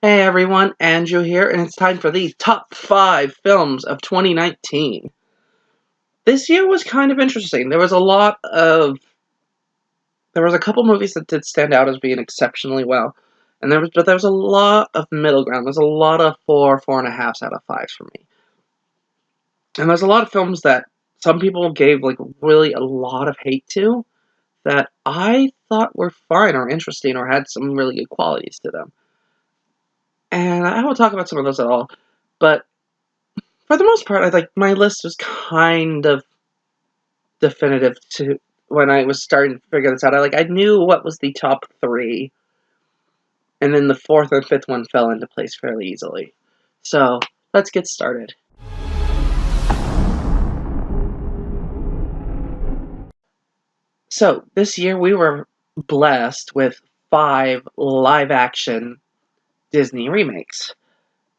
Hey everyone, Andrew here, and it's time for the top 5 films of 2019. This year was kind of interesting. There was a couple movies that did stand out as being exceptionally well, and there was a lot of middle ground. There's a lot of 4.5s out of 5s for me. And there's a lot of films that some people gave really a lot of hate to that I thought were fine or interesting or had some really good qualities to them. And I won't talk about some of those at all, but for the most part, my list was kind of definitive to when I was starting to figure this out. I knew what was the top 3, and then the 4th and 5th one fell into place fairly easily. So let's get started. So this year we were blessed with 5 live-action Disney remakes.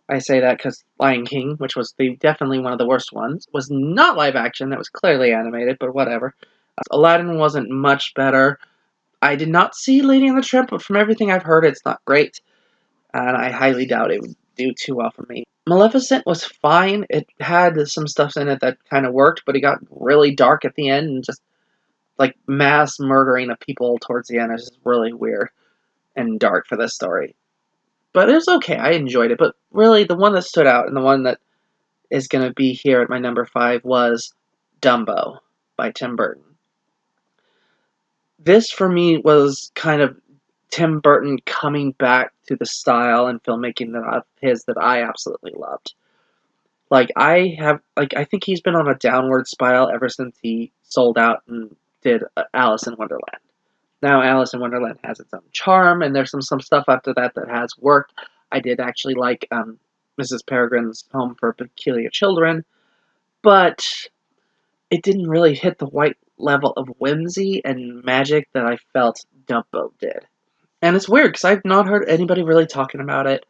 I say that because Lion King, which was definitely one of the worst ones, was not live action. That was clearly animated, but whatever. Aladdin wasn't much better. I did not see Lady and the Tramp, but from everything I've heard, it's not great, and I highly doubt it would do too well for me. Maleficent was fine. It had some stuff in it that kind of worked, but it got really dark at the end, and just mass murdering of people towards the end is just really weird and dark for this story. But it was okay. I enjoyed it. But really, the one that stood out and the one that is going to be here at my number 5 was Dumbo by Tim Burton. This, for me, was kind of Tim Burton coming back to the style and filmmaking that I absolutely loved. I think he's been on a downward spiral ever since he sold out and did Alice in Wonderland. Now Alice in Wonderland has its own charm, and there's some stuff after that has worked. I did actually like Mrs. Peregrine's Home for Peculiar Children, but it didn't really hit the right level of whimsy and magic that I felt Dumbo did. And it's weird, because I've not heard anybody really talking about it,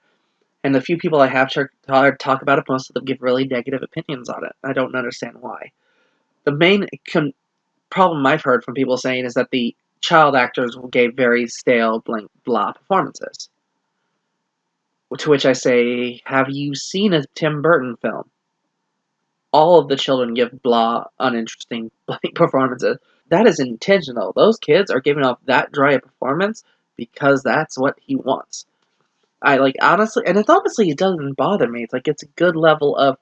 and the few people I have heard talk about it, most of them give really negative opinions on it. I don't understand why. The main problem I've heard from people saying is that the child actors gave very stale, blah performances. To which I say, have you seen a Tim Burton film? All of the children give blah, uninteresting performances. That is intentional. Those kids are giving off that dry a performance because that's what he wants. Honestly, and it doesn't bother me. It's a good level of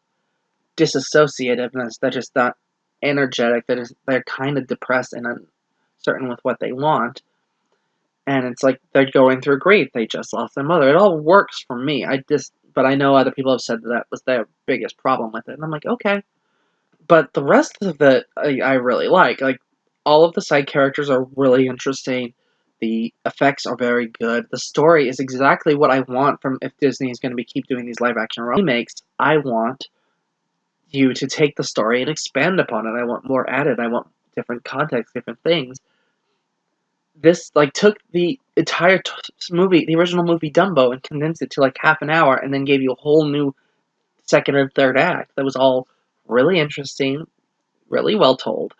disassociativeness. They're just not energetic. They're kind of depressed and uncertain with what they want. And it's like they're going through grief. They just lost their mother. It all works for me. But I know other people have said that was their biggest problem with it. And I'm like, okay. But the rest of it, I really like. All of the side characters are really interesting. The effects are very good. The story is exactly what I want from if Disney is going to keep doing these live-action remakes. I want you to take the story and expand upon it. I want more added. I want different context, different things. This took the entire movie, the original movie Dumbo, and condensed it to half an hour, and then gave you a whole new second and third act. That was all really interesting, really well told.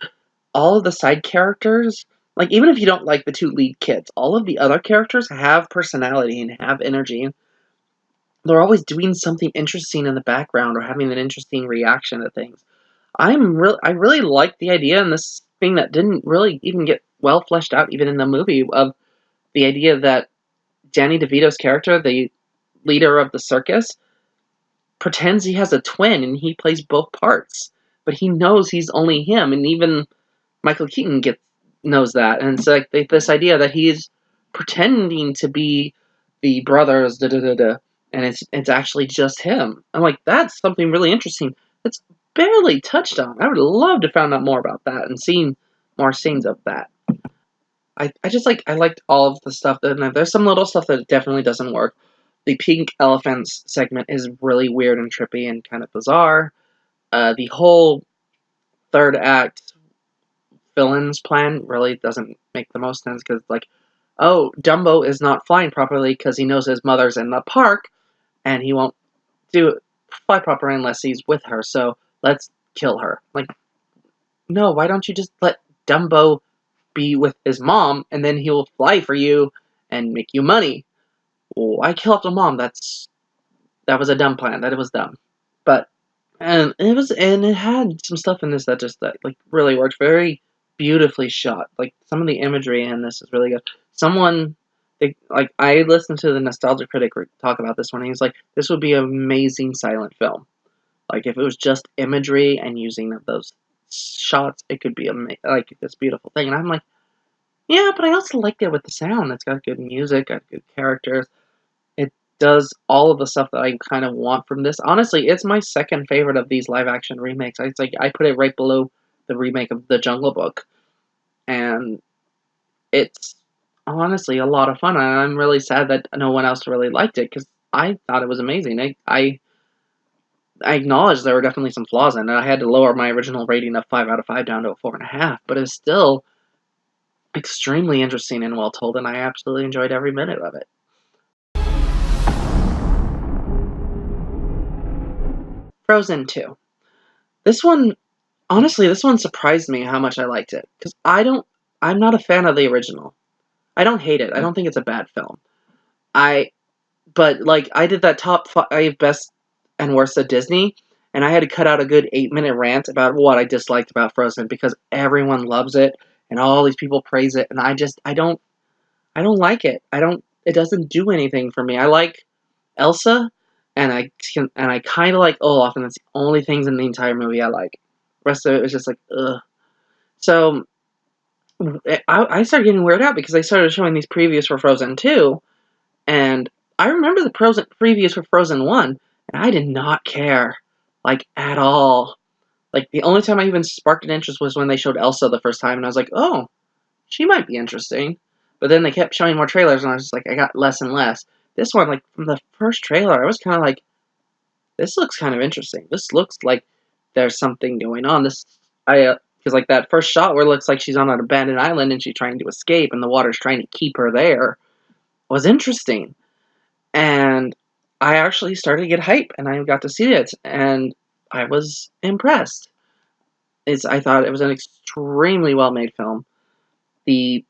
All of the side characters, even if you don't like the 2 lead kids, all of the other characters have personality and have energy. They're always doing something interesting in the background or having an interesting reaction to things. I really like the idea, and this thing that didn't really even get well fleshed out even in the movie, of the idea that Danny DeVito's character, the leader of the circus, pretends he has a twin and he plays both parts, but he knows he's only him, and even Michael Keaton knows that, and it's this idea that he's pretending to be the brothers, and it's actually just him. I'm like, that's something really interesting. It's barely touched on. I would love to find out more about that and seen more scenes of that. I liked all of the stuff there's some little stuff that definitely doesn't work. The pink elephants segment is really weird and trippy and kind of bizarre. The whole third act villain's plan really doesn't make the most sense, because Dumbo is not flying properly because he knows his mother's in the park and he won't fly properly unless he's with her, so let's kill her. No, why don't you just let Dumbo be with his mom, and then he'll fly for you and make you money? Oh, I killed the mom. That was a dumb plan. That it was dumb, but and it had some stuff in this that like really worked. Very beautifully shot. Like some of the imagery in this is really good. Like I listened to the Nostalgia Critic talk about this one. And he's like, this would be an amazing silent film. Like if it was just imagery and using those shots, it could be like this beautiful thing. And I'm like, yeah, but I also liked it with the sound. It's got good music, got good characters. It does all of the stuff that I kind of want from this. Honestly, it's my second favorite of these live action remakes. It's like I put it right below the remake of The Jungle Book, and it's honestly a lot of fun. And I'm really sad that no one else really liked it because I thought it was amazing. I acknowledge there were definitely some flaws in it. I had to lower my original rating of 5 out of 5 down to a 4.5, but it's still extremely interesting and well told, and I absolutely enjoyed every minute of it. Frozen 2. This one, honestly, this one surprised me how much I liked it. Because I'm not a fan of the original. I don't hate it. I don't think it's a bad film. I, but, like, I did that top 5 best and worst of Disney, and I had to cut out a good 8-minute rant about what I disliked about Frozen because everyone loves it, and all these people praise it, and I don't like it. It doesn't do anything for me. I like Elsa, and I kind of like Olaf, and that's the only things in the entire movie I like. The rest of it was just like, ugh. So I started getting weirded out because they started showing these previews for Frozen 2, and I remember the previews for Frozen 1, and I did not care, like, at all. Like, the only time I even sparked an interest was when they showed Elsa the first time, and I was like, oh, she might be interesting. But then they kept showing more trailers, and I was just like, I got less and less. This one, like, from the first trailer, I was kind of like, this looks kind of interesting. This looks like there's something going on. Because like that first shot where it looks like she's on an abandoned island and she's trying to escape and the water's trying to keep her there was interesting. And I actually started to get hype and I got to see it and I was impressed. I thought it was an extremely well made film. The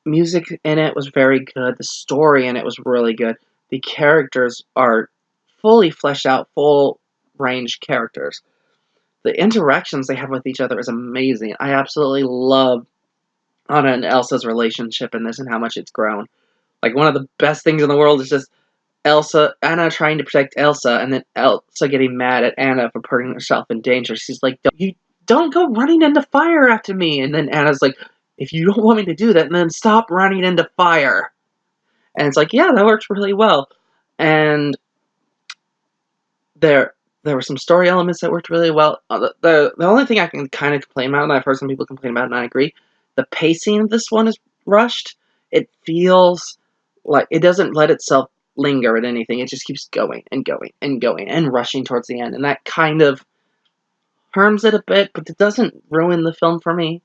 music in it was very good. The story in it was really good. The characters are fully fleshed out, full range characters. The interactions they have with each other is amazing. I absolutely love Anna and Elsa's relationship in this and how much it's grown. Like, one of the best things in the world is just Anna trying to protect Elsa, and then Elsa getting mad at Anna for putting herself in danger. She's like, you don't go running into fire after me. And then Anna's like, if you don't want me to do that, then stop running into fire. And it's like, yeah, that works really well. And there were some story elements that worked really well. The only thing I can kind of complain about, and I've heard some people complain about, and I agree, the pacing of this one is rushed. It feels like it doesn't let itself linger at anything. It just keeps going and going and going and rushing towards the end, and that kind of harms it a bit, but it doesn't ruin the film for me.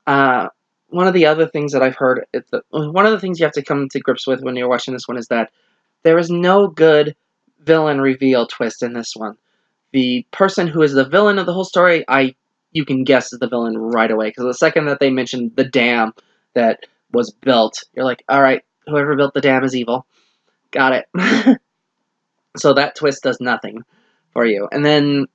Uh, one of the other things that I've heard, one of the things you have to come to grips with when you're watching this one is that there is no good villain reveal twist in this one. The person who is the villain of the whole story, you can guess is the villain right away. Because the second that they mentioned the dam that was built, you're like, all right, whoever built the dam is evil. Got it. So that twist does nothing for you. And then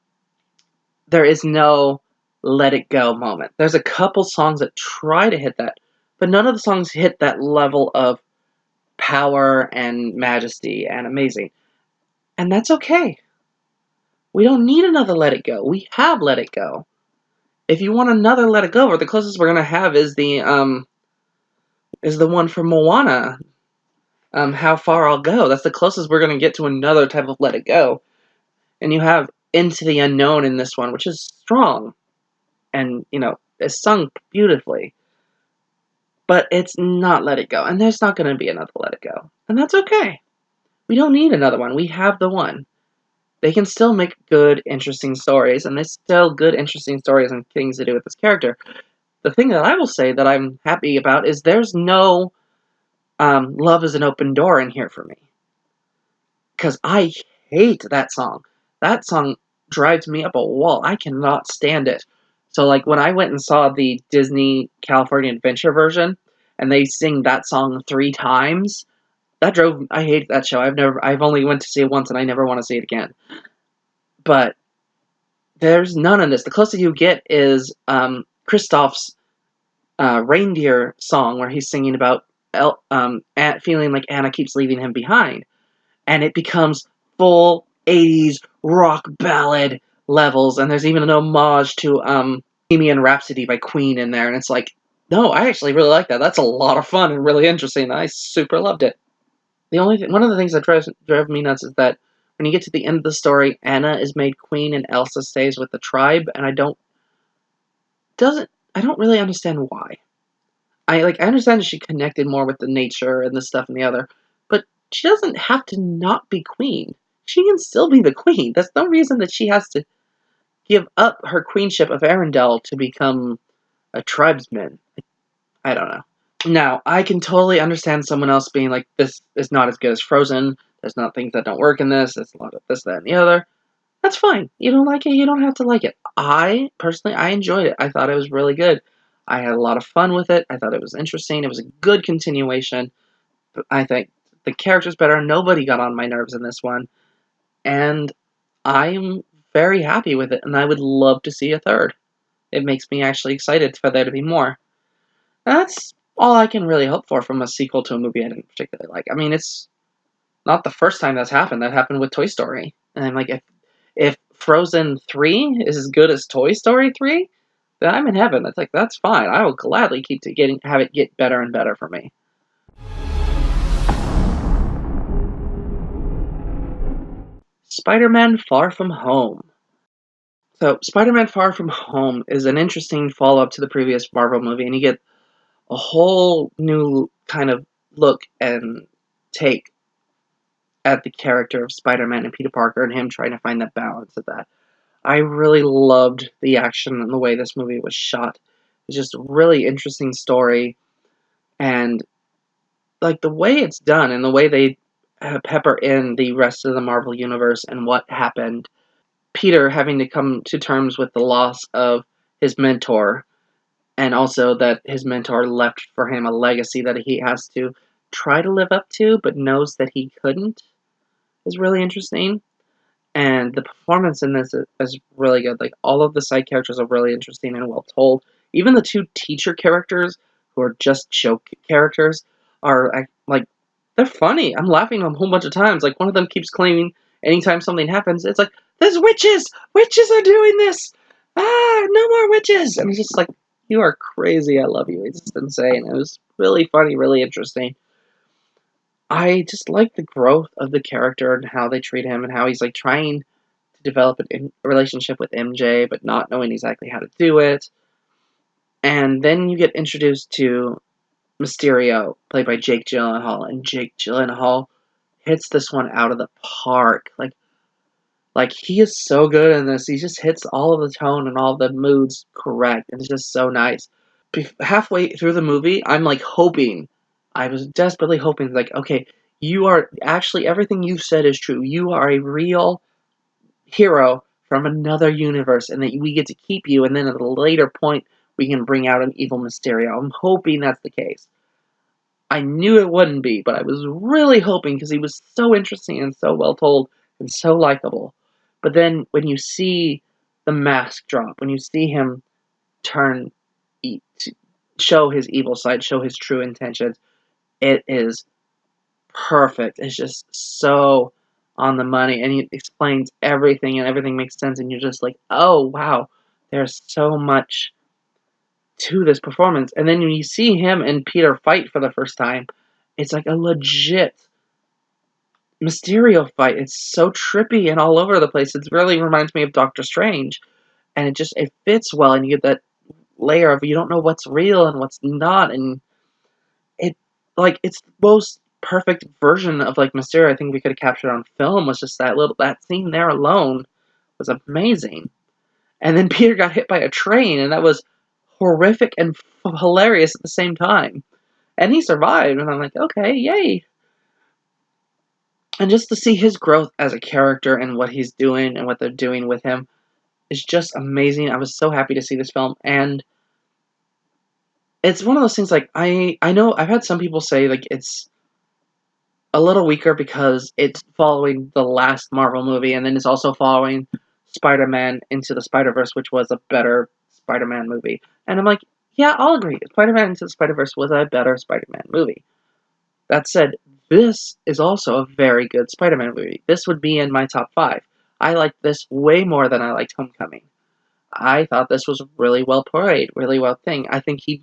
there is no let it go moment. There's a couple songs that try to hit that, but none of the songs hit that level of power and majesty and amazing. And that's okay. We don't need another Let It Go. We have Let It Go. If you want another Let It Go, or the closest we're gonna have is the one from Moana. How Far I'll Go. That's the closest we're gonna get to another type of Let It Go. And you have Into the Unknown in this one, which is strong, and is sung beautifully. But it's not Let It Go, and there's not gonna be another Let It Go, and that's okay. We don't need another one. We have the one. They can still make good, interesting stories, and there's still good, interesting stories and things to do with this character. The thing that I will say that I'm happy about is there's no Love is an Open Door in here for me. Because I hate that song. That song drives me up a wall. I cannot stand it. So, like, when I went and saw the Disney California Adventure version, and they sing that song 3 times, I hate that show. I've only went to see it once, and I never want to see it again. But there's none of this. The closest you get is Kristoff's reindeer song, where he's singing about feeling like Anna keeps leaving him behind, and it becomes full 80s rock ballad levels, and there's even an homage to Bohemian Rhapsody by Queen in there, and it's like, no, I actually really like that. That's a lot of fun and really interesting. I super loved it. One of the things that drives me nuts is that when you get to the end of the story, Anna is made queen and Elsa stays with the tribe, and doesn't I don't really understand why. I understand she connected more with the nature and this stuff and the other, but she doesn't have to not be queen. She can still be the queen. That's no reason that she has to give up her queenship of Arendelle to become a tribesman. I don't know. Now, I can totally understand someone else being like, this is not as good as Frozen. There's not things that don't work in this. There's a lot of this, that, and the other. That's fine. You don't like it, you don't have to like it. I enjoyed it. I thought it was really good. I had a lot of fun with it. I thought it was interesting. It was a good continuation. I think the character's better. Nobody got on my nerves in this one. And I'm very happy with it, and I would love to see a third. It makes me actually excited for there to be more. That's all I can really hope for from a sequel to a movie I didn't particularly like. I mean, it's not the first time that's happened. That happened with Toy Story. And I'm like, if Frozen 3 is as good as Toy Story 3, then I'm in heaven. It's like, that's fine. I will gladly have it get better and better for me. Spider-Man Far From Home. So, Spider-Man Far From Home is an interesting follow-up to the previous Marvel movie, and you get a whole new kind of look and take at the character of Spider-Man and Peter Parker and him trying to find that balance of that. I really loved the action and the way this movie was shot. It's just a really interesting story, and like the way it's done and the way they pepper in the rest of the Marvel universe and what happened. Peter having to come to terms with the loss of his mentor, and also that his mentor left for him a legacy that he has to try to live up to, but knows that he couldn't, is really interesting. And the performance in this is really good. Like, all of the side characters are really interesting and well told. Even the two teacher characters, who are just joke characters, are like, they're funny. I'm laughing a whole bunch of times. Like, one of them keeps claiming anytime something happens, it's like, there's witches! Witches are doing this! Ah, no more witches! And it's just like, you are crazy. I love you. It's just insane. It was really funny, really interesting. I just like the growth of the character and how they treat him and how he's like trying to develop a relationship with MJ, but not knowing exactly how to do it. And then you get introduced to Mysterio, played by Jake Gyllenhaal, and Jake Gyllenhaal hits this one out of the park. Like he is so good in this. He just hits all of the tone and all the moods correct, and it's just so nice. Halfway through the movie, I'm like hoping, I was desperately hoping, like, okay, you are actually, everything you've said is true. You are a real hero from another universe, and that we get to keep you, and then at a later point, we can bring out an evil Mysterio. I'm hoping that's the case. I knew it wouldn't be, but I was really hoping because he was so interesting and so well told and so likable. But then when you see the mask drop, when you see him turn, show his evil side, show his true intentions, it is perfect. It's just so on the money, and he explains everything, and everything makes sense, and you're just like, oh wow, there's so much to this performance. And then when you see him and Peter fight for the first time, it's like a legit Mysterio fight. It's so trippy and all over the place. It really reminds me of Doctor Strange, and it fits well, and you get that layer of, you don't know what's real and what's not, and it's the most perfect version of like Mysterio I think we could have captured on film. Was just that scene there alone was amazing. And then Peter got hit by a train, and that was horrific and hilarious at the same time. And he survived, and I'm like, okay, yay. And just to see his growth as a character and what he's doing and what they're doing with him is just amazing. I was so happy to see this film, and it's one of those things, like, I know I've had some people say, like, a little weaker because it's following the last Marvel movie, and then it's also following Spider-Man Into the Spider-Verse, which was a better Spider-Man movie. And I'm like, yeah, I'll agree. Spider-Man Into the Spider-Verse was a better Spider-Man movie. That said, this is also a very good Spider-Man movie. This would be in my top 5. I liked this way more than I liked Homecoming. I thought this was really well played, really well thing. I think he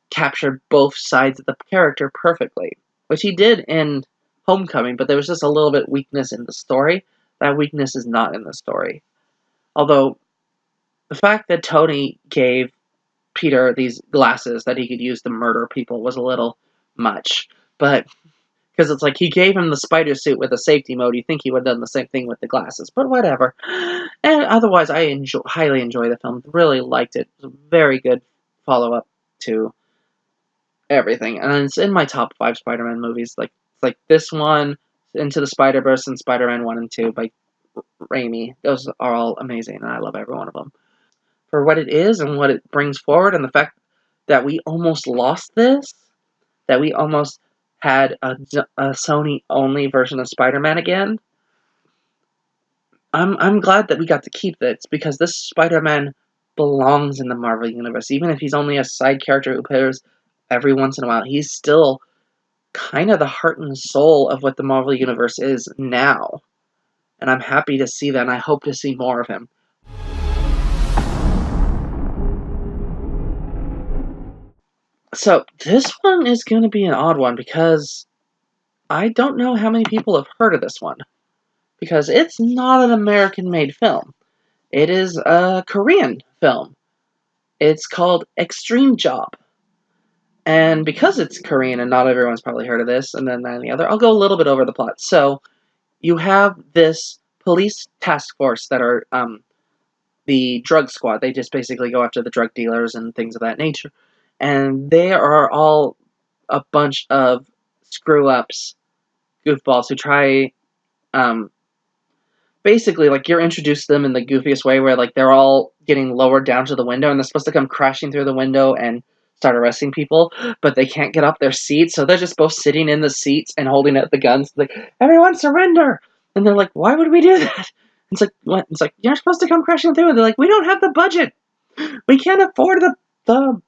captured both sides of the character perfectly, which he did in Homecoming, but there was just a little bit weakness in the story. That weakness is not in the story. Although, the fact that Tony gave Peter these glasses that he could use to murder people was a little much. But, because it's like he gave him the spider suit with a safety mode, you'd think he would have done the same thing with the glasses, but whatever. And otherwise, I highly enjoy the film. Really liked it. It was a very good follow-up to everything, and it's in my top 5 Spider-Man movies. It's like this one, Into the Spider-Verse, and Spider-Man 1 and 2 by Raimi. Those are all amazing, and I love every one of them. For what it is and what it brings forward, and the fact that we almost lost this, that we almost had a Sony-only version of Spider-Man again, I'm glad that we got to keep this, because this Spider-Man belongs in the Marvel Universe. Even if he's only a side character who appears every once in a while, he's still kind of the heart and soul of what the Marvel Universe is now. And I'm happy to see that, and I hope to see more of him. So, this one is going to be an odd one, because I don't know how many people have heard of this one. Because it's not an American-made film. It is a Korean film. It's called Extreme Job. And because it's Korean and not everyone's probably heard of this, and then that and the other, I'll go a little bit over the plot. So, you have this police task force that are the drug squad. They just basically go after the drug dealers and things of that nature. And they are all a bunch of screw-ups, goofballs who try, basically, like, you're introduced to them in the goofiest way, where, like, they're all getting lowered down to the window, and they're supposed to come crashing through the window and start arresting people, but they can't get off their seats, so they're just both sitting in the seats and holding out the guns, like, everyone surrender! And they're like, why would we do that? It's like, what? It's like, you're supposed to come crashing through, and they're like, we don't have the budget! We can't afford the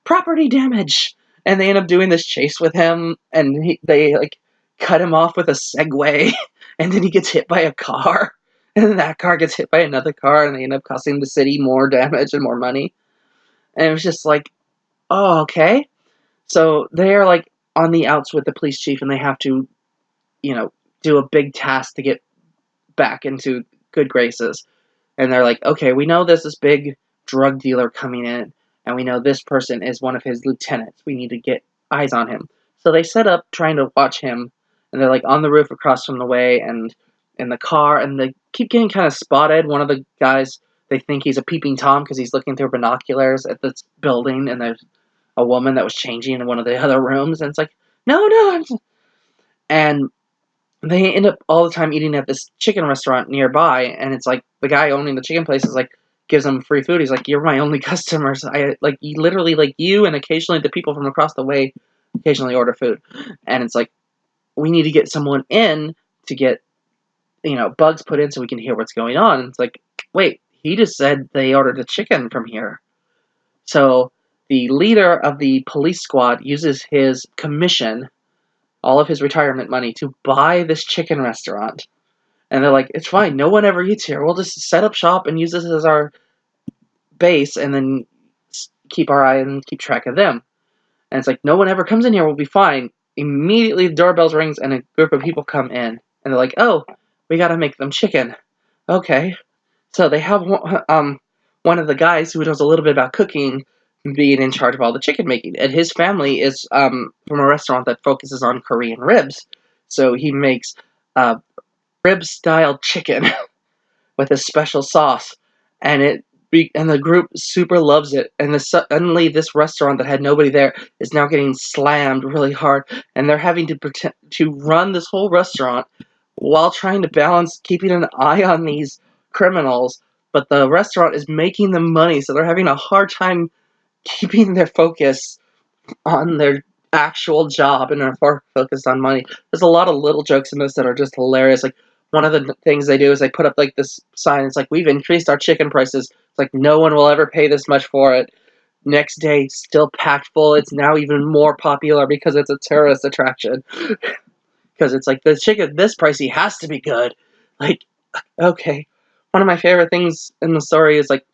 property damage! And they end up doing this chase with him, and they, like, cut him off with a Segway, and then he gets hit by a car, and then that car gets hit by another car, and they end up costing the city more damage and more money. And it was just like, oh, okay. So they're, like, on the outs with the police chief, and they have to, do a big task to get back into good graces. And they're like, okay, we know there's this big drug dealer coming in, and we know this person is one of his lieutenants. We need to get eyes on him. So they set up trying to watch him, and they're, like, on the roof across from the way, and in the car, and they keep getting kind of spotted. One of the guys, they think he's a peeping Tom because he's looking through binoculars at this building, and there's a woman that was changing in one of the other rooms, and it's like, no. And they end up all the time eating at this chicken restaurant nearby, and it's like, the guy owning the chicken place is like, gives them free food. He's like, you're my only customers. I, like, literally, like, you and occasionally the people from across the way occasionally order food. And it's like, we need to get someone in to get, bugs put in so we can hear what's going on. And it's like, wait, he just said they ordered a chicken from here. So the leader of the police squad uses his commission, all of his retirement money, to buy this chicken restaurant. And they're like, it's fine, no one ever eats here. We'll just set up shop and use this as our base, and then keep our eye and keep track of them. And it's like, no one ever comes in here, we'll be fine. Immediately the doorbell rings and a group of people come in. And they're like, oh, we gotta make them chicken. Okay. So they have one of the guys who knows a little bit about cooking being in charge of all the chicken making. And his family is from a restaurant that focuses on Korean ribs. So he makes rib-style chicken with a special sauce. And the group super loves it. And suddenly this restaurant that had nobody there is now getting slammed really hard. And they're having to pretend to run this whole restaurant while trying to balance keeping an eye on these criminals. But the restaurant is making them money, so they're having a hard time keeping their focus on their actual job and are more focused on money. There's a lot of little jokes in this that are just hilarious. Like, one of the things they do is they put up like this sign. It's like, we've increased our chicken prices. It's like, no one will ever pay this much for it. Next day, still packed full. It's now even more popular because it's a tourist attraction. Because it's like, the chicken this pricey has to be good. Like, okay. One of my favorite things in the story is like,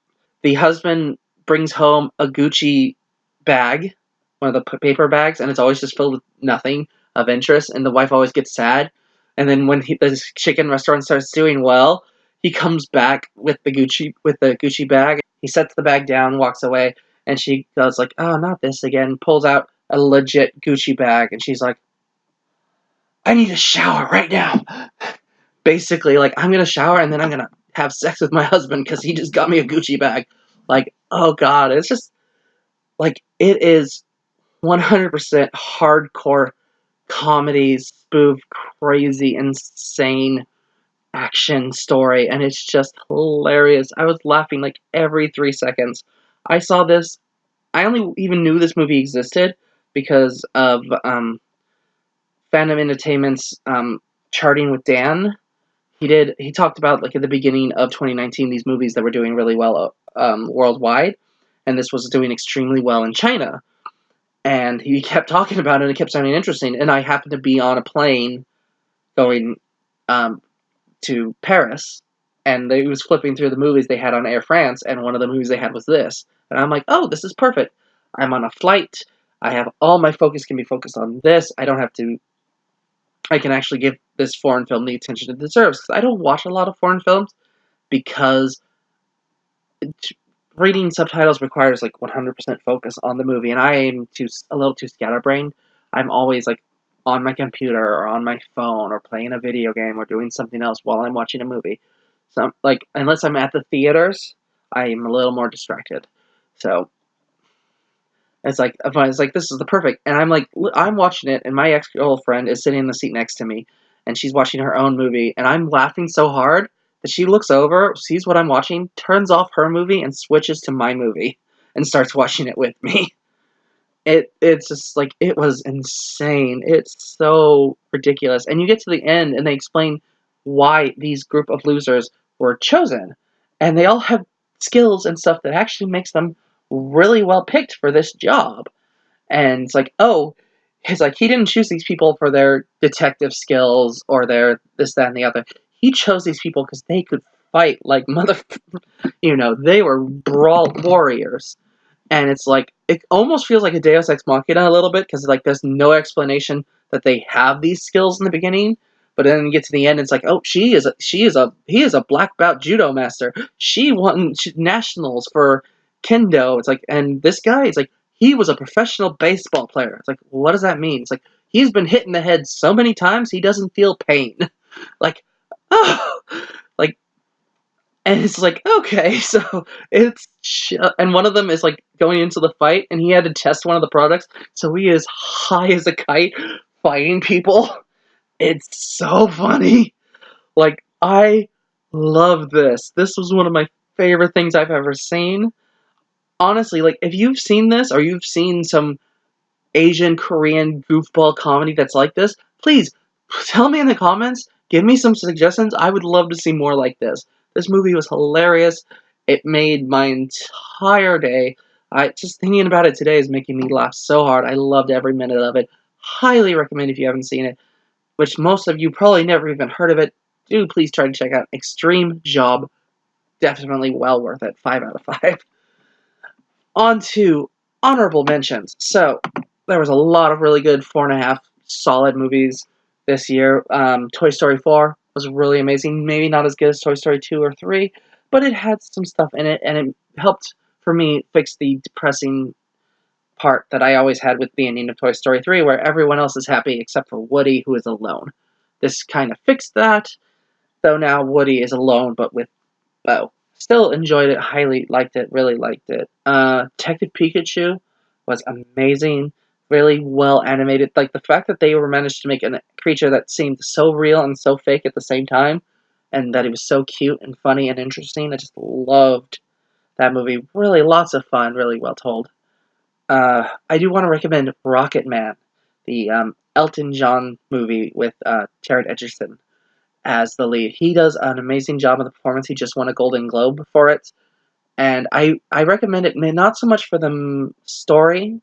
the husband brings home a Gucci bag, one of the paper bags, and it's always just filled with nothing of interest, and the wife always gets sad. And then when the chicken restaurant starts doing well, he comes back with the Gucci bag. He sets the bag down, walks away, and she goes like, "Oh, not this again." Pulls out a legit Gucci bag, and she's like, "I need a shower right now." Basically, like, I'm gonna shower and then I'm gonna have sex with my husband because he just got me a Gucci bag. Like, oh god, it's just like, it is 100% hardcore comedy, spoof, crazy, insane action story, and it's just hilarious. I was laughing like every 3 seconds. I saw this. I only even knew this movie existed because of Phantom Entertainment's Charting with Dan. He talked about, like, at the beginning of 2019, these movies that were doing really well worldwide, and this was doing extremely well in China. And he kept talking about it, and it kept sounding interesting. And I happened to be on a plane going to Paris, and they was flipping through the movies they had on Air France, and one of the movies they had was this. And I'm like, oh, this is perfect. I'm on a flight. I have all my focus can be focused on this. I can actually give this foreign film the attention it deserves. Because I don't watch a lot of foreign films because reading subtitles requires like 100% focus on the movie, and I am a little too scatterbrained. I'm always like on my computer or on my phone or playing a video game or doing something else while I'm watching a movie. So, like, unless I'm at the theaters, I'm a little more distracted. So it's like this is the perfect, and I'm watching it, and my ex girlfriend is sitting in the seat next to me, and she's watching her own movie, and I'm laughing so hard that she looks over, sees what I'm watching, turns off her movie, and switches to my movie, and starts watching it with me. It's just like, it was insane. It's so ridiculous, and you get to the end, and they explain why these group of losers were chosen, and they all have skills and stuff that actually makes them really well picked for this job. And it's like, oh, it's like, he didn't choose these people for their detective skills or their this, that, and the other. He chose these people because they could fight like they were brawl warriors. And it's like, it almost feels like a Deus Ex Machina a little bit, because like, there's no explanation that they have these skills in the beginning. But then you get to the end, it's like, oh, he is a black belt judo master. She won nationals for kendo. It's like, and this guy, it's like, he was a professional baseball player. It's like, what does that mean? It's like, he's been hit in the head so many times he doesn't feel pain. Like, oh, like, and it's like, okay, so and one of them is like going into the fight, and he had to test one of the products, so he is high as a kite fighting people. It's so funny. Like, I love this. This was one of my favorite things I've ever seen. Honestly, like, if you've seen this, or you've seen some Asian, Korean goofball comedy that's like this, please tell me in the comments. Give me some suggestions. I would love to see more like this. This movie was hilarious. It made my entire day. Just thinking about it today is making me laugh so hard. I loved every minute of it. Highly recommend if you haven't seen it, which most of you probably never even heard of it. Do please try to check out Extreme Job. Definitely well worth it. 5 out of 5. On to honorable mentions. So, there was a lot of really good 4.5 solid movies this year. Toy Story 4 was really amazing. Maybe not as good as Toy Story 2 or 3, but it had some stuff in it, and it helped for me fix the depressing part that I always had with the ending of Toy Story 3, where everyone else is happy except for Woody, who is alone. This kind of fixed that, though now Woody is alone, but with Bo. Still enjoyed it, highly liked it, really liked it. Detective Pikachu was amazing, really well animated. Like, the fact that they were managed to make a creature that seemed so real and so fake at the same time, and that it was so cute and funny and interesting. I just loved that movie. Really lots of fun, really well told. I do want to recommend Rocket Man. the Elton John movie with Taron Egerton as the lead. He does an amazing job of the performance. He just won a Golden Globe for it, and I recommend it. Not so much for the story,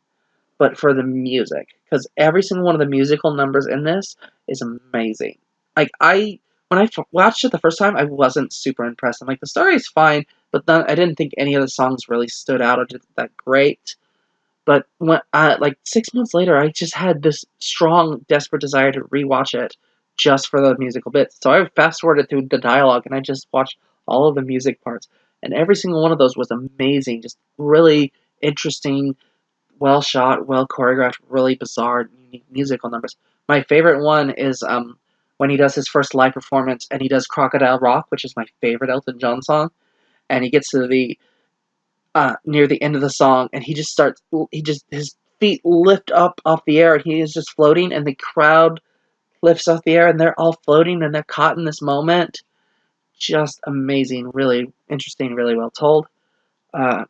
but for the music, because every single one of the musical numbers in this is amazing. Like when I watched it the first time, I wasn't super impressed. I'm like, the story is fine, but then I didn't think any of the songs really stood out or did that great. But when like 6 months later, I just had this strong, desperate desire to rewatch it just for the musical bits. So I fast forwarded through the dialogue and I just watched all of the music parts, and every single one of those was amazing. Just really interesting, well shot, well choreographed, really bizarre, unique musical numbers. My favorite one is when he does his first live performance and he does Crocodile Rock, which is my favorite Elton John song, and he gets to the near the end of the song, and his feet lift up off the air, and he is just floating, and the crowd lifts off the air, and they're all floating, and they're caught in this moment. Just amazing, really interesting, really well told. Uh,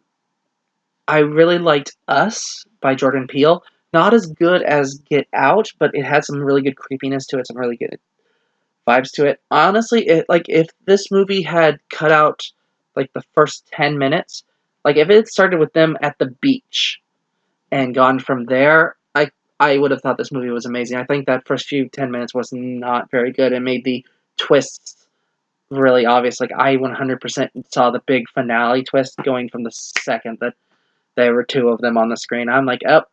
I really liked Us by Jordan Peele. Not as good as Get Out, but it had some really good creepiness to it, some really good vibes to it. Honestly, if this movie had cut out like the first 10 minutes, like if it started with them at the beach and gone from there, I would have thought this movie was amazing. I think that first few 10 minutes was not very good. It made the twists really obvious. Like I 100% saw the big finale twist going from the second that there were two of them on the screen. I'm like, oh.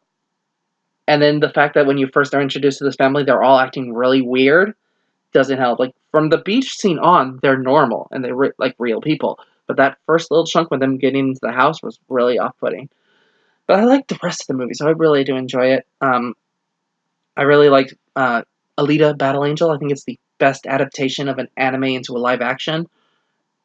And then the fact that when you first are introduced to this family, they're all acting really weird doesn't help. Like from the beach scene on, they're normal and they're like real people. But that first little chunk with them getting into the house was really off-putting. But I like the rest of the movie, so I really do enjoy it. I really liked Alita: Battle Angel. I think it's the best adaptation of an anime into a live action.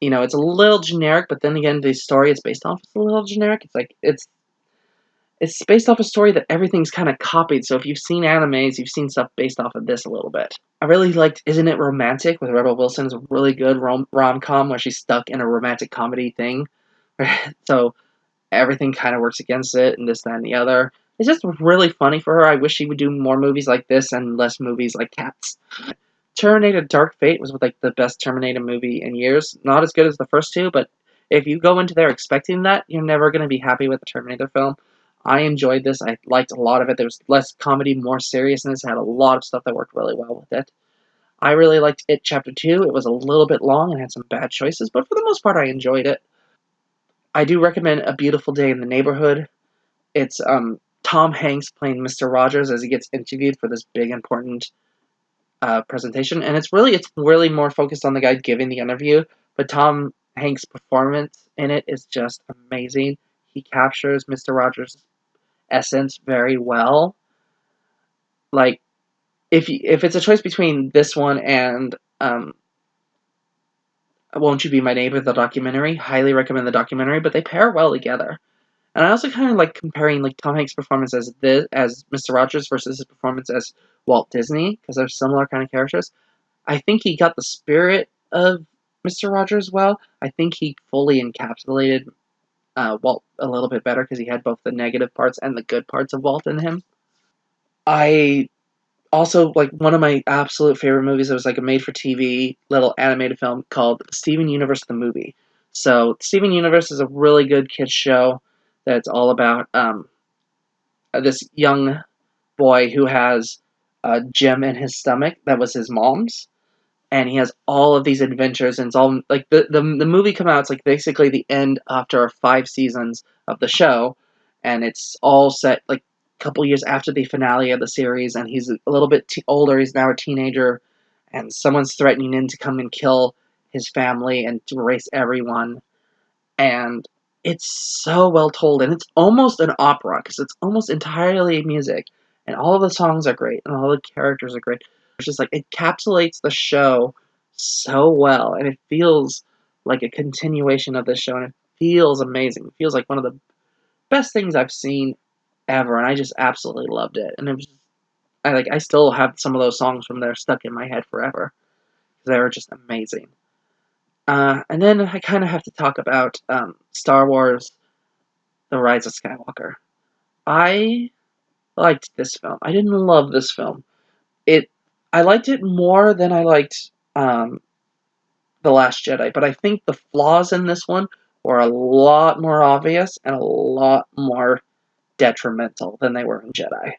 You know, it's a little generic, but then again, the story it's based off is a little generic. It's based off a story that everything's kind of copied. So if you've seen animes, you've seen stuff based off of this a little bit. I really liked Isn't It Romantic with Rebel Wilson. It's a really good rom-com where she's stuck in a romantic comedy thing. So everything kind of works against it, and this, that, and the other. It's just really funny for her. I wish she would do more movies like this and less movies like Cats. Terminator Dark Fate was like the best Terminator movie in years. Not as good as the first two, but if you go into there expecting that, you're never going to be happy with the Terminator film. I enjoyed this. I liked a lot of it. There was less comedy, more seriousness. It had a lot of stuff that worked really well with it. I really liked It Chapter 2. It was a little bit long and had some bad choices, but for the most part, I enjoyed it. I do recommend A Beautiful Day in the Neighborhood. It's Tom Hanks playing Mr. Rogers as he gets interviewed for this big, important presentation, and it's really more focused on the guy giving the interview, but Tom Hanks' performance in it is just amazing. He captures Mr. Rogers' essence very well. Like if it's a choice between this one and Won't You Be My Neighbor, the documentary, highly recommend the documentary, but they pair well together. And I also kind of like comparing like Tom Hanks' performance as Mr. Rogers versus his performance as Walt Disney, because they're similar kind of characters. I think he got the spirit of Mr. Rogers well. I think he fully encapsulated Walt a little bit better because he had both the negative parts and the good parts of Walt in him. I also, like, one of my absolute favorite movies that was like a made-for-TV little animated film called Steven Universe the Movie. So Steven Universe is a really good kids show that's all about this young boy who has a gem in his stomach that was his mom's, and he has all of these adventures, and it's all like the movie come out. It's like basically the end after 5 seasons of the show, and it's all set like a couple years after the finale of the series. And he's a little bit older. He's now a teenager, and someone's threatening him to come and kill his family and to erase everyone. And it's so well told, and it's almost an opera because it's almost entirely music, and all of the songs are great, and all the characters are great. It's just like it encapsulates the show so well, and it feels like a continuation of the show, and it feels amazing. It feels like one of the best things I've seen ever, and I just absolutely loved it. And it was, I still have some of those songs from there stuck in my head forever because they were just amazing. And then I kind of have to talk about Star Wars: The Rise of Skywalker. I liked this film. I didn't love this film. I liked it more than I liked The Last Jedi, but I think the flaws in this one were a lot more obvious and a lot more detrimental than they were in Jedi.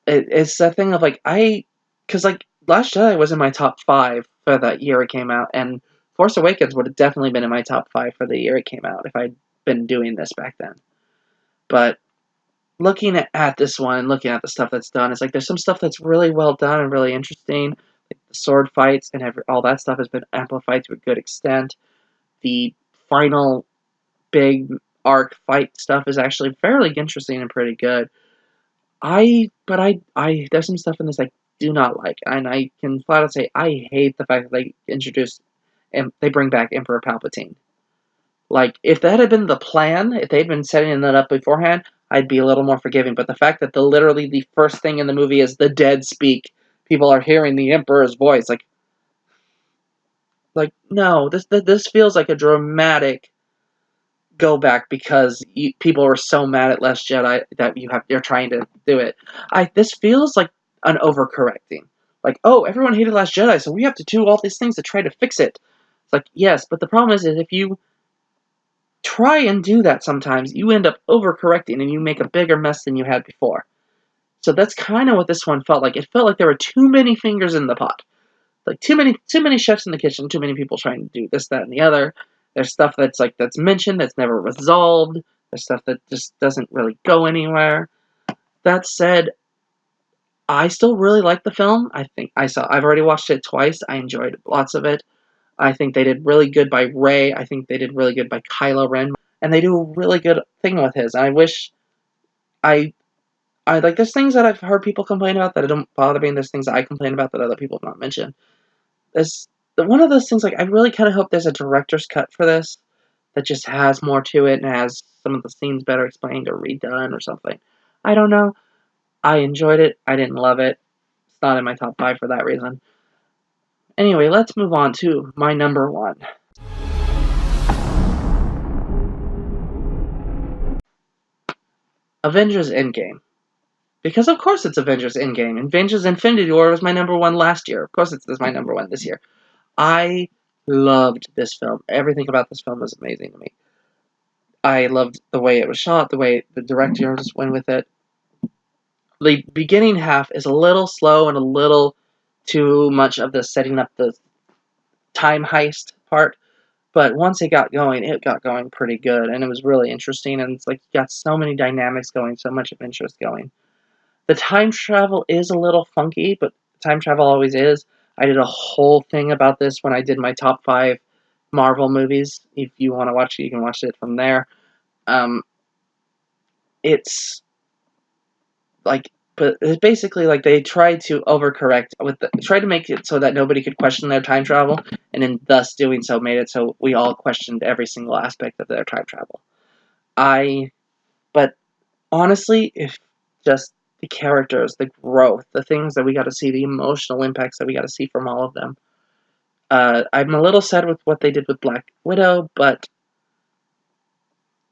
It's that thing of because Last Jedi was in my top 5 for that year it came out, and Force Awakens would have definitely been in my top 5 for the year it came out if I'd been doing this back then. But looking at this one, looking at the stuff that's done, it's like there's some stuff that's really well done and really interesting. Like the sword fights and all that stuff has been amplified to a good extent. The final big arc fight stuff is actually fairly interesting and pretty good. There's some stuff in this I do not like, and I can flat out say I hate the fact that they introduce and they bring back Emperor Palpatine. Like, if that had been the plan, if they'd been setting that up beforehand, I'd be a little more forgiving. But the fact that literally the first thing in the movie is the dead speak, people are hearing the Emperor's voice, no, this feels like a dramatic go back because people were so mad at Last Jedi that you're trying to do it. This feels like an overcorrecting. Like, oh, everyone hated Last Jedi, so we have to do all these things to try to fix it. It's like, yes, but the problem is if you try and do that sometimes, you end up overcorrecting and you make a bigger mess than you had before. So that's kind of what this one felt like. It felt like there were too many fingers in the pot. Like too many chefs in the kitchen, too many people trying to do this, that, and the other. There's stuff that's mentioned that's never resolved. There's stuff that just doesn't really go anywhere. That said, I still really like the film. I've already watched it twice. I enjoyed lots of it. I think they did really good by Rey. I think they did really good by Kylo Ren. And they do a really good thing with his. And I wish there's things that I've heard people complain about that don't bother me, and there's things that I complain about that other people have not mentioned. One of those things, I really kind of hope there's a director's cut for this that just has more to it and has some of the scenes better explained or redone or something. I don't know. I enjoyed it. I didn't love it. It's not in my top 5 for that reason. Anyway, let's move on to my number 1. Avengers Endgame. Because of course it's Avengers Endgame. Avengers Infinity War was my number 1 last year. Of course it's my number 1 this year. I loved this film. Everything about this film was amazing to me. I loved the way it was shot, the way the directors went with it. The beginning half is a little slow and a little too much of the setting up the time heist part. But once it got going pretty good, and it was really interesting, and it's like you got so many dynamics going, so much of interest going. The time travel is a little funky, but time travel always is. I did a whole thing about this when I did my top 5 Marvel movies. If you want to watch it, you can watch it from there. It's but it's basically like they tried to overcorrect tried to make it so that nobody could question their time travel, and in thus doing so made it so we all questioned every single aspect of their time travel. But honestly, if just the characters, the growth, the things that we got to see, the emotional impacts that we got to see from all of them. I'm a little sad with what they did with Black Widow, but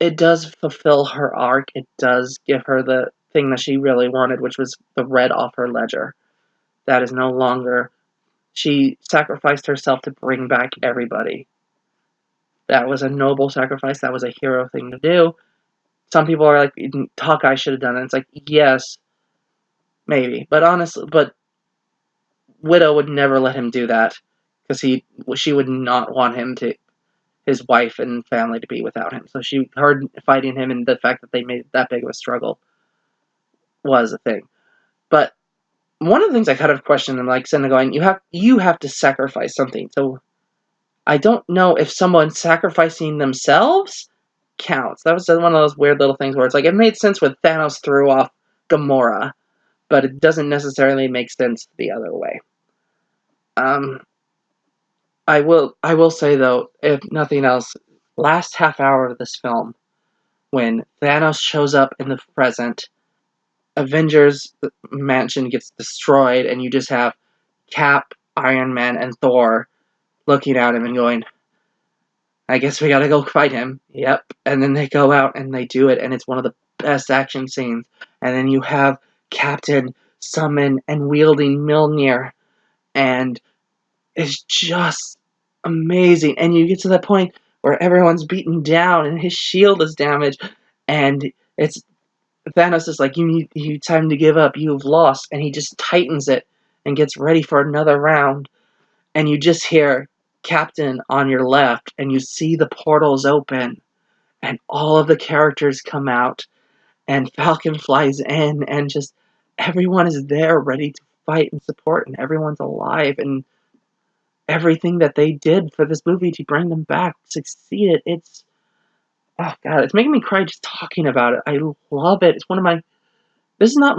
it does fulfill her arc. It does give her the thing that she really wanted, which was the red off her ledger. That is no longer. She sacrificed herself to bring back everybody. That was a noble sacrifice. That was a hero thing to do. Some people are like, Hawkeye should have done it. It's like, yes, maybe. But honestly, Widow would never let him do that because she would not want his wife and family to be without him. So her fighting him and the fact that they made that big of a struggle was a thing. But one of the things I kind of questioned and sitting there going, you have to sacrifice something. So I don't know if someone sacrificing themselves counts. That was one of those weird little things where it's like it made sense when Thanos threw off Gamora, but it doesn't necessarily make sense the other way. I will say though, if nothing else, last half hour of this film, when Thanos shows up in the present, Avengers mansion gets destroyed, and you just have Cap, Iron Man, and Thor looking at him and going, I guess we gotta go fight him. Yep. And then they go out and they do it, and it's one of the best action scenes. And then you have Captain summon and wielding Mjolnir, and it's just amazing. And you get to that point where everyone's beaten down and his shield is damaged, and it's Thanos is like, you time to give up, you've lost, and he just tightens it and gets ready for another round, and you just hear Captain on your left, and you see the portals open, and all of the characters come out, and Falcon flies in, and just everyone is there ready to fight and support, and everyone's alive, and everything that they did for this movie to bring them back succeeded. It's, oh god, it's making me cry just talking about it. I love it. It's one of my, this is not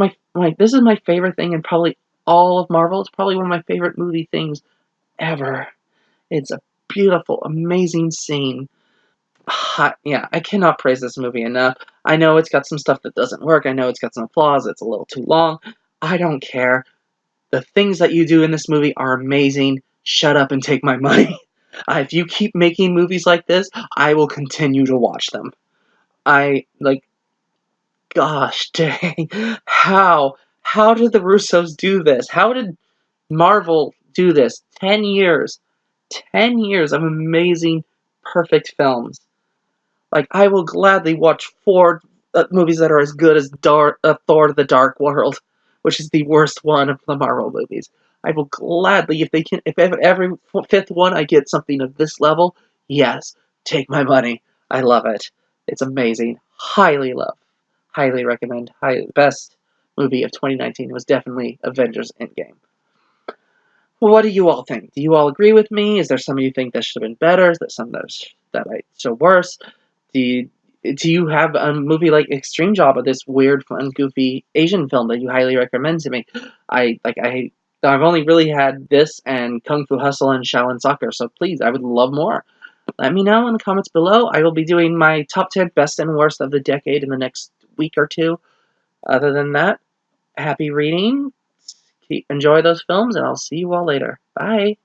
this is my favorite thing in probably all of Marvel. It's probably one of my favorite movie things ever. It's a beautiful, amazing scene. Yeah, I cannot praise this movie enough. I know it's got some stuff that doesn't work. I know it's got some flaws. It's a little too long. I don't care. The things that you do in this movie are amazing. Shut up and take my money. If you keep making movies like this, I will continue to watch them. Gosh dang. How did the Russos do this? How did Marvel do this? 10 years. 10 years of amazing, perfect films. Like, I will gladly watch 4 movies that are as good as Thor: The Dark World, which is the worst one of the Marvel movies. I will gladly, if every 5th one I get something of this level, yes, take my money. I love it. It's amazing. Highly love. Highly recommend. Best movie of 2019 was definitely Avengers Endgame. Well, what do you all think? Do you all agree with me? Is there some of you think that should have been better? Is there some that I so worse? Do you have a movie like Extreme Job, of this weird, fun, goofy Asian film that you highly recommend to me? I've only really had this and Kung Fu Hustle and Shaolin Soccer, so please, I would love more. Let me know in the comments below. I will be doing my top 10 best and worst of the decade in the next week or two. Other than that, happy reading. Enjoy those films, and I'll see you all later. Bye.